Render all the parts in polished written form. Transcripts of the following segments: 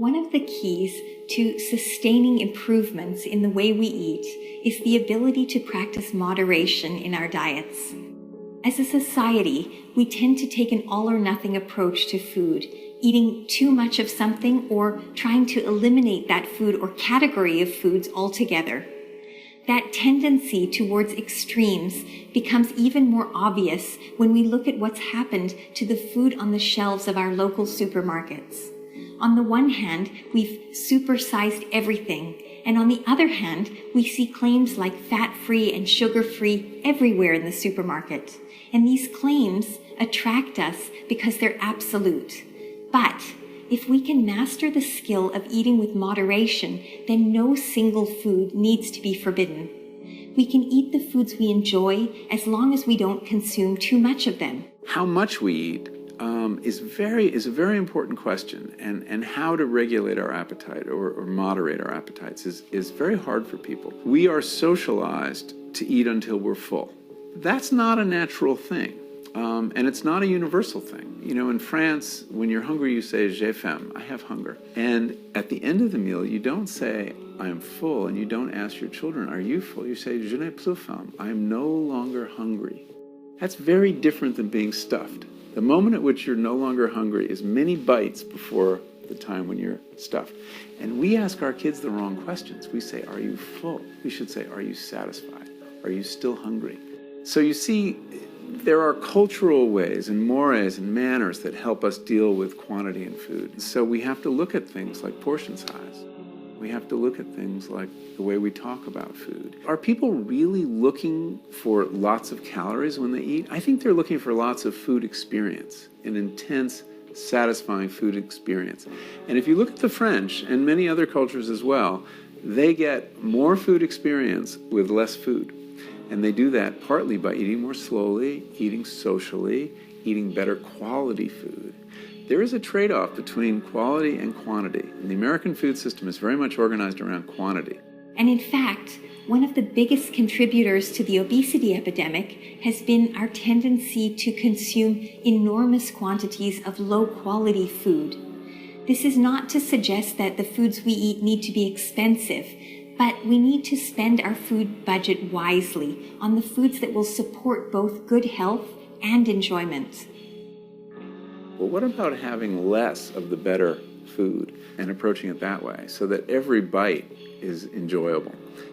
One of the keys to sustaining improvements in the way we eat is the ability to practice moderation in our diets. As a society, we tend to take an all-or-nothing approach to food, eating too much of something or trying to eliminate that food or category of foods altogether. That tendency towards extremes becomes even more obvious when we look at what's happened to the food on the shelves of our local supermarkets. On the one hand, we've supersized everything, and on the other hand, we see claims like fat-free and sugar-free everywhere in the supermarket. And these claims attract us because they're absolute. But if we can master the skill of eating with moderation, then no single food needs to be forbidden. We can eat the foods we enjoy as long as we don't consume too much of them. How much we eat is a very important question, and how to regulate our appetite or moderate our appetites is very hard for people. We are socialized to eat until we're full. That's not a natural thing, and it's not a universal thing. You know, in France, when you're hungry, you say, j'ai faim, I have hunger. And at the end of the meal, you don't say, I am full, and you don't ask your children, are you full? You say, je n'ai plus faim, I am no longer hungry. That's very different than being stuffed. The moment at which you're no longer hungry is many bites before the time when you're stuffed. And we ask our kids the wrong questions. We say, are you full? We should say, are you satisfied? Are you still hungry? So you see, there are cultural ways and mores and manners that help us deal with quantity in food. So we have to look at things like portion size. We have to look at things like the way we talk about food. Are people really looking for lots of calories when they eat? I think they're looking for lots of food experience, an intense, satisfying food experience. And if you look at the French and many other cultures as well, they get more food experience with less food. And they do that partly by eating more slowly, eating socially, eating better quality food. There is a trade-off between quality and quantity. And the American food system is very much organized around quantity. And in fact, one of the biggest contributors to the obesity epidemic has been our tendency to consume enormous quantities of low-quality food. This is not to suggest that the foods we eat need to be expensive, but we need to spend our food budget wisely on the foods that will support both good health and enjoyment. Well, what about having less of the better food and approaching it that way so that every bite is enjoyable?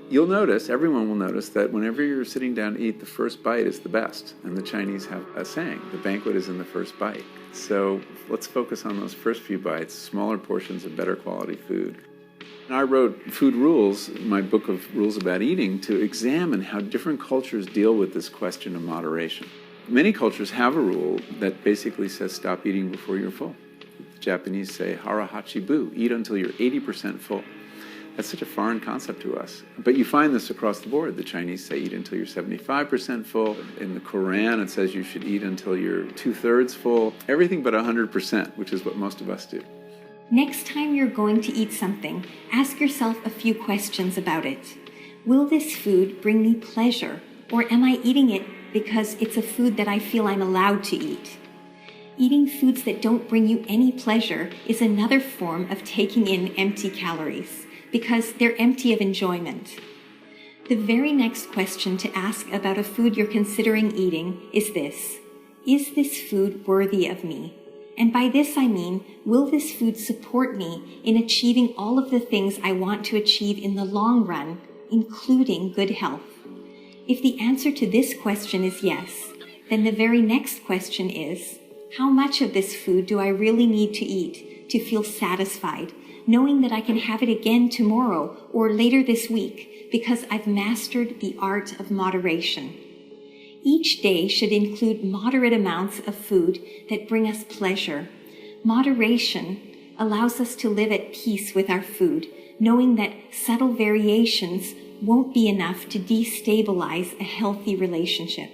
You'll notice, everyone will notice, that whenever you're sitting down to eat, the first bite is the best. And the Chinese have a saying, the banquet is in the first bite. So let's focus on those first few bites, smaller portions of better quality food. And I wrote Food Rules, my book of rules about eating, to examine how different cultures deal with this question of moderation. Many cultures have a rule that basically says stop eating before you're full. The Japanese say hara hachibu, eat until you're 80% full. That's such a foreign concept to us. But you find this across the board. The Chinese say eat until you're 75% full. In the Quran, it says you should eat until you're 2/3 full. Everything but 100%, which is what most of us do. Next time you're going to eat something, ask yourself a few questions about it. Will this food bring me pleasure, or am I eating it because it's a food that I feel I'm allowed to eat? Eating foods that don't bring you any pleasure is another form of taking in empty calories, because they're empty of enjoyment. The very next question to ask about a food you're considering eating is this: is this food worthy of me? And by this I mean, will this food support me in achieving all of the things I want to achieve in the long run, including good health? If the answer to this question is yes, then the very next question is, how much of this food do I really need to eat to feel satisfied, knowing that I can have it again tomorrow or later this week because I've mastered the art of moderation? Each day should include moderate amounts of food that bring us pleasure. Moderation allows us to live at peace with our food, knowing that subtle variations won't be enough to destabilize a healthy relationship.